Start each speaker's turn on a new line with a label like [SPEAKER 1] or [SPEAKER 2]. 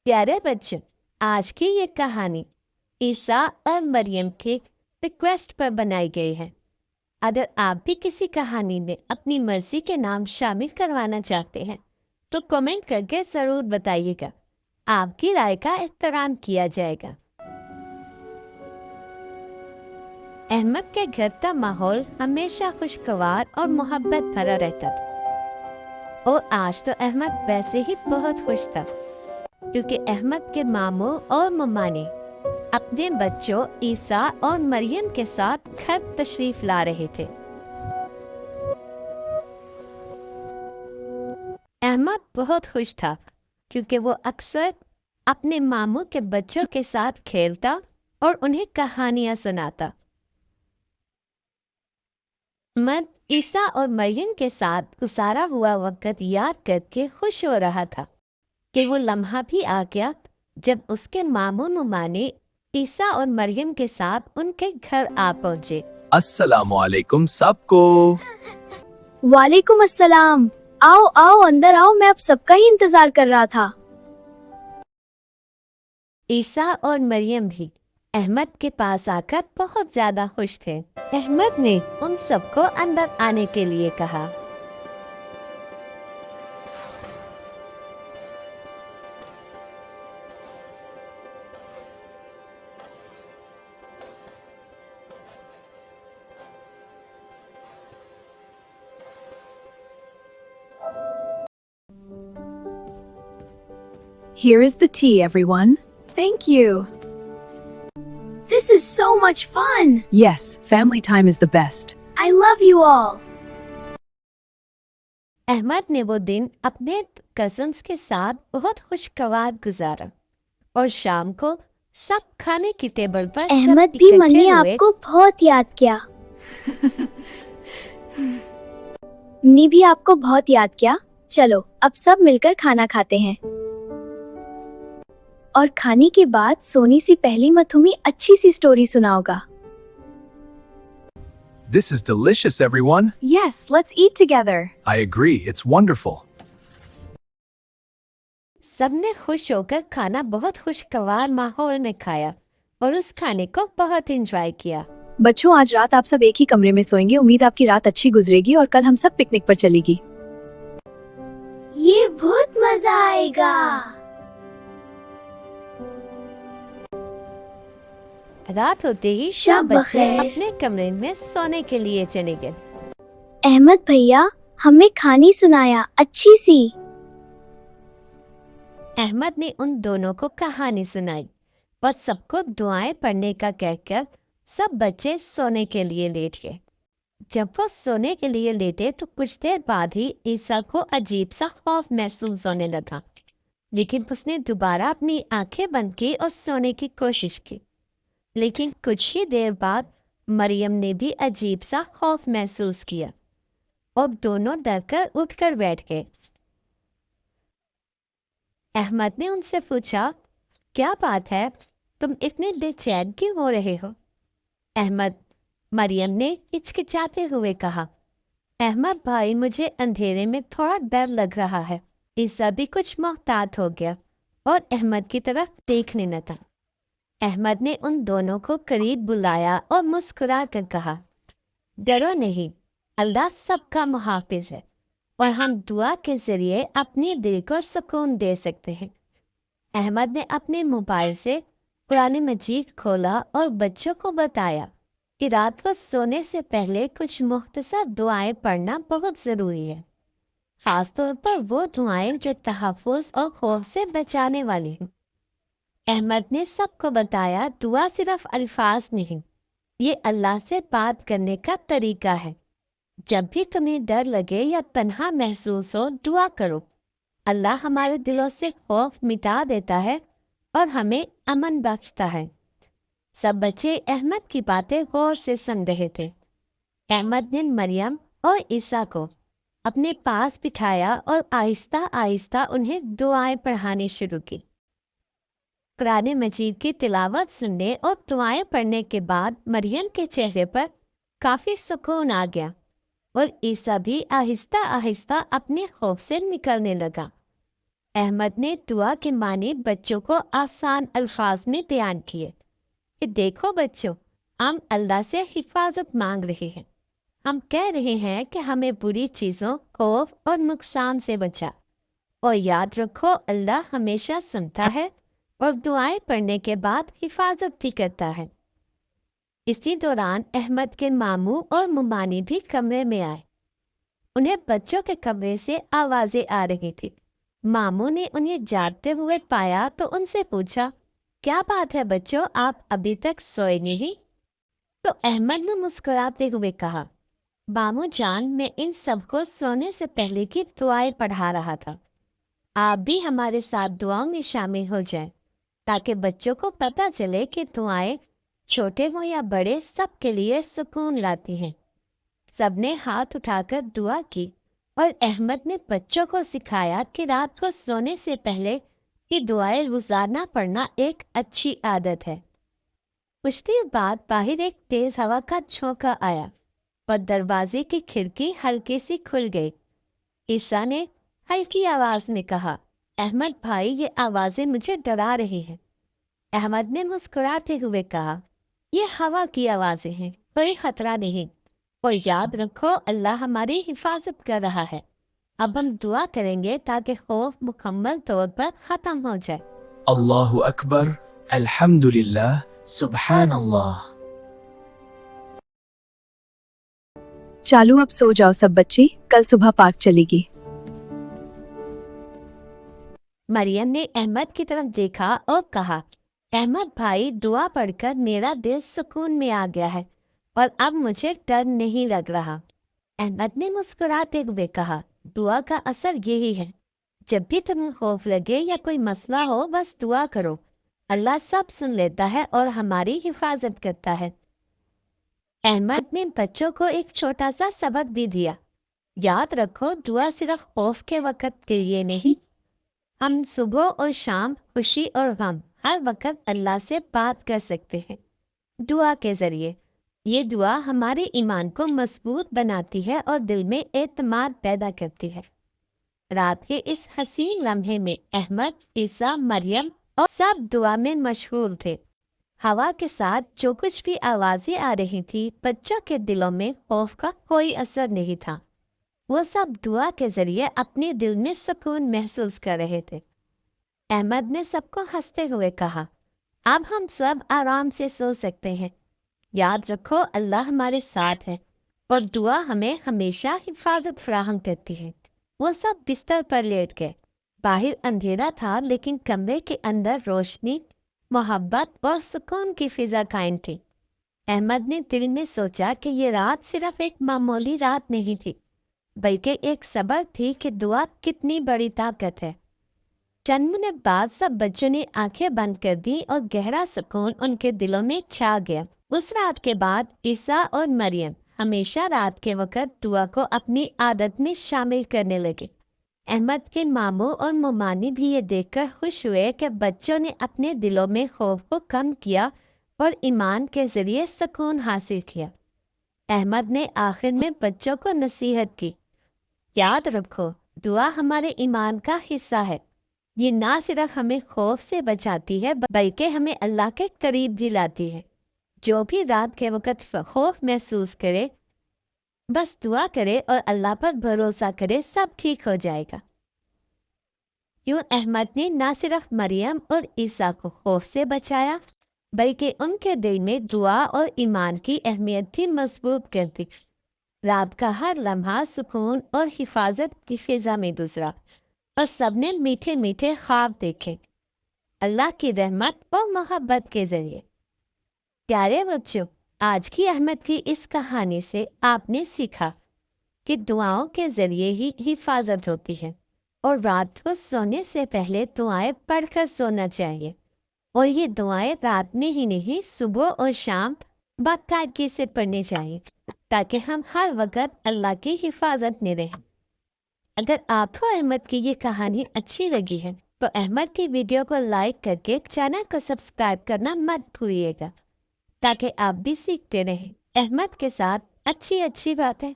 [SPEAKER 1] प्यारे बच्चों, आज की ये कहानी ईसा और मरियम के रिक्वेस्ट पर बनाई गई है। अगर आप भी किसी कहानी में अपनी मर्जी के नाम शामिल करवाना चाहते हैं तो कमेंट करके ज़रूर बताइएगा। आपकी राय का एहतराम किया जाएगा। अहमद के घर का माहौल हमेशा खुशगवार और मोहब्बत भरा रहता था और आज तो अहमद वैसे ही बहुत खुश था क्योंकि अहमद के मामू और मम्मा ने अपने बच्चों ईसा और मरियम के साथ घर तशरीफ ला रहे थे। अहमद बहुत खुश था क्योंकि वो अक्सर अपने मामू के बच्चों के साथ खेलता और उन्हें कहानियां सुनाता। अहमद ईसा और मरियम के साथ गुजारा हुआ वक्त याद करके खुश हो रहा था कि वो लम्हा भी आ गया जब उसके मामू मम्मा ने ईसा और मरियम के साथ उनके घर आ पहुंचे।
[SPEAKER 2] अस्सलामुअलैकुम सबको।
[SPEAKER 3] वालेकुम अस्सलाम। आओ आओ अंदर आओ, मैं अब सबका ही इंतजार कर रहा था।
[SPEAKER 1] ईसा और मरियम भी अहमद के पास आकर बहुत ज्यादा खुश थे। अहमद ने उन सबको अंदर आने के लिए कहा।
[SPEAKER 4] Here is the tea, everyone. Thank you.
[SPEAKER 3] This is so much fun.
[SPEAKER 4] Yes, family time is the best.
[SPEAKER 3] I love you all.
[SPEAKER 1] Ahmad ने वो दिन अपने कजन्स के साथ बहुत खुशगवार गुजारा और शाम को सब खाने की टेबल पर
[SPEAKER 3] अहमद
[SPEAKER 1] जब
[SPEAKER 3] भी
[SPEAKER 1] इकट्ठे
[SPEAKER 3] मन ने
[SPEAKER 1] हुए,
[SPEAKER 3] आपको बहुत याद किया। ने भी आपको बहुत याद किया। चलो अब सब मिलकर खाना खाते हैं। और खाने के बाद सोनी से पहली मथुमी अच्छी सी story सुनाओगा।
[SPEAKER 2] This is delicious, everyone.
[SPEAKER 4] Yes, let's eat together.
[SPEAKER 2] I agree, it's wonderful.
[SPEAKER 1] सबने खुश होकर खाना बहुत खुशगवार माहौल में खाया और उस खाने को बहुत एंजॉय किया।
[SPEAKER 4] बच्चों, आज रात आप सब एक ही कमरे में सोएंगे। उम्मीद आपकी रात अच्छी गुजरेगी और कल हम सब पिकनिक पर चलेगी।
[SPEAKER 3] ये बहुत मजा आएगा।
[SPEAKER 1] रात होते ही सब
[SPEAKER 3] शब
[SPEAKER 1] बच्चे
[SPEAKER 3] बखैर।
[SPEAKER 1] अपने कमरे में सोने के लिए चले गए।
[SPEAKER 3] अहमद भैया हमें कहानी सुनाया अच्छी सी।
[SPEAKER 1] अहमद ने उन दोनों को कहानी सुनाई और सबको दुआएं पढ़ने का कहकर सब बच्चे सोने के लिए लेट गए। जब वो सोने के लिए लेटे तो कुछ देर बाद ही ईसा को अजीब सा खौफ महसूस होने लगा, लेकिन उसने दोबारा अपनी आंखें बंद की और सोने की कोशिश की। लेकिन कुछ ही देर बाद मरियम ने भी अजीब सा खौफ महसूस किया और दोनों डरकर उठकर बैठ गए। अहमद ने उनसे पूछा, क्या बात है, तुम इतने बेचैन क्यों हो रहे हो? मरियम ने हिचकिचाते हुए कहा, अहमद भाई, मुझे अंधेरे में थोड़ा डर लग रहा है। ईसा भी कुछ मोहतात हो गया और अहमद की तरफ देखने न था। अहमद ने उन दोनों को करीब बुलाया और मुस्कुरा कर कहा, डरो नहीं, अल्लाह सबका मुहाफिज है और हम दुआ के जरिए अपने दिल को सुकून दे सकते हैं। अहमद ने अपने मोबाइल से कुरान मजीद खोला और बच्चों को बताया कि रात को सोने से पहले कुछ मुख्तसर दुआएं पढ़ना बहुत ज़रूरी है, ख़ास तौर पर वो दुआएं जो तहफ़्फ़ुज़ और खौफ से बचाने वाली हैं। अहमद ने सबको बताया, दुआ सिर्फ अल्फाज नहीं, ये अल्लाह से बात करने का तरीका है। जब भी तुम्हें डर लगे या तन्हा महसूस हो, दुआ करो। अल्लाह हमारे दिलों से खौफ मिटा देता है और हमें अमन बख्शता है। सब बच्चे अहमद की बातें गौर से सुन रहे थे। अहमद ने मरियम और ईसा को अपने पास बिठाया और आहिस्ता आहिस्ता उन्हें दुआएं पढ़ानी शुरू की। कुरान मजीद की तिलावत सुनने और दुआएं पढ़ने के बाद मरियम के चेहरे पर काफ़ी सुकून आ गया और ईसा भी आहिस्ता आहिस्ता अपने खौफ से निकलने लगा। अहमद ने दुआ के माने बच्चों को आसान अल्फाज में बयान किए कि देखो बच्चों, हम अल्लाह से हिफाजत मांग रहे हैं। हम कह रहे हैं कि हमें बुरी चीज़ों, खौफ और नुकसान से बचा। और याद रखो, अल्लाह हमेशा सुनता है और दुआएं पढ़ने के बाद हिफाजत भी करता है। इसी दौरान अहमद के मामू और मुमानी भी कमरे में आए। उन्हें बच्चों के कमरे से आवाज़ें आ रही थी। मामू ने उन्हें जागते हुए पाया तो उनसे पूछा, क्या बात है बच्चों, आप अभी तक सोए नहीं? तो अहमद ने मुस्कुराते हुए कहा, मामू जान, मैं इन सबको सोने से पहले की दुआएं पढ़ा रहा था। आप भी हमारे साथ दुआओं में शामिल हो जाएं, ताकि बच्चों को पता चले कि दुआएं छोटे हो या बड़े सबके लिए सुकून लाती हैं। सबने हाथ उठाकर दुआ की और अहमद ने बच्चों को सिखाया कि रात को सोने से पहले की दुआएं रोजाना पढ़ना एक अच्छी आदत है। कुछ देर बाद बाहर एक तेज हवा का झोंका आया और दरवाजे की खिड़की हल्की सी खुल गई। ईसा ने हल्की आवाज में कहा, अहमद भाई, ये आवाजें मुझे डरा रही हैं। अहमद ने मुस्कुराते हुए कहा, ये हवा की आवाजें हैं, कोई खतरा नहीं। और याद रखो, अल्लाह हमारी हिफाजत कर रहा है। अब हम दुआ करेंगे ताकि खौफ मुकम्मल तौर पर खत्म हो जाए।
[SPEAKER 2] Allahu Akbar, Alhamdulillah, Subhanallah.
[SPEAKER 4] चालू, अब सो जाओ सब बच्चे, कल सुबह पार्क चलेगी।
[SPEAKER 1] मरियम ने अहमद की तरफ देखा और कहा, अहमद भाई, दुआ पढ़कर मेरा दिल सुकून में आ गया है और अब मुझे डर नहीं लग रहा। अहमद ने मुस्कुराते हुए कहा, दुआ का असर यही है, जब भी तुम्हें खौफ लगे या कोई मसला हो, बस दुआ करो। अल्लाह सब सुन लेता है और हमारी हिफाजत करता है। अहमद ने बच्चों को एक छोटा सा सबक भी दिया। याद रखो, दुआ सिर्फ खौफ के वक्त के लिए नहीं, हम सुबह और शाम, खुशी और गम, हर वक्त अल्लाह से बात कर सकते हैं दुआ के जरिए। ये दुआ हमारे ईमान को मजबूत बनाती है और दिल में एतमाद पैदा करती है। रात के इस हसीन लम्हे में अहमद, ईसा, मरियम और सब दुआ में मशहूर थे। हवा के साथ जो कुछ भी आवाजें आ रही थी, बच्चों के दिलों में खौफ का कोई असर नहीं था। वो सब दुआ के जरिए अपने दिल में सुकून महसूस कर रहे थे। अहमद ने सबको हंसते हुए कहा, अब हम सब आराम से सो सकते हैं। याद रखो, अल्लाह हमारे साथ है और दुआ हमें हमेशा हिफाजत फराहम करती है। वो सब बिस्तर पर लेट गए। बाहर अंधेरा था, लेकिन कमरे के अंदर रोशनी, मोहब्बत और सुकून की फिजा कायम थी। अहमद ने दिल में सोचा कि ये रात सिर्फ एक मामूली रात नहीं थी, बल्कि एक सबक थी कि दुआ कितनी बड़ी ताकत है। चंद मिनट बाद सब बच्चों ने आंखें बंद कर दी और गहरा सुकून उनके दिलों में छा गया। उस रात के बाद ईसा और मरियम हमेशा रात के वक्त दुआ को अपनी आदत में शामिल करने लगे। अहमद के मामू और मुमानी भी ये देखकर खुश हुए कि बच्चों ने अपने दिलों में खौफ को कम किया और ईमान के जरिए सुकून हासिल किया। अहमद ने आखिर में बच्चों को नसीहत की, याद रखो, दुआ हमारे ईमान का हिस्सा है। ये ना सिर्फ हमें खौफ से बचाती है, बल्कि हमें अल्लाह के करीब भी लाती है। जो भी रात के वक्त खौफ महसूस करे, बस दुआ करे और अल्लाह पर भरोसा करे, सब ठीक हो जाएगा। यूं अहमद ने ना सिर्फ मरियम और ईसा को खौफ से बचाया, बल्कि उनके दिल में दुआ और ईमान की अहमियत भी मजबूत कर दी। रात का हर लम्हा सुकून और हिफाजत की फिजा में गुजरा और सबने मीठे मीठे ख्वाब देखे, अल्लाह की रहमत और मोहब्बत के जरिए। प्यारे बच्चों, आज की अहमद की इस कहानी से आपने सीखा कि दुआओं के जरिए ही हिफाजत होती है और रात को सोने से पहले दुआएं पढ़कर सोना चाहिए। और ये दुआएं रात में ही नहीं, सुबह और शाम बाकायदगी से पढ़नी चाहिए, ताकि हम हर वक्त अल्लाह की हिफाजत में रहें। अगर आपको अहमद की ये कहानी अच्छी लगी है तो अहमद की वीडियो को लाइक करके चैनल को सब्सक्राइब करना मत भूलिएगा, ताकि आप भी सीखते रहें अहमद के साथ अच्छी अच्छी बातें।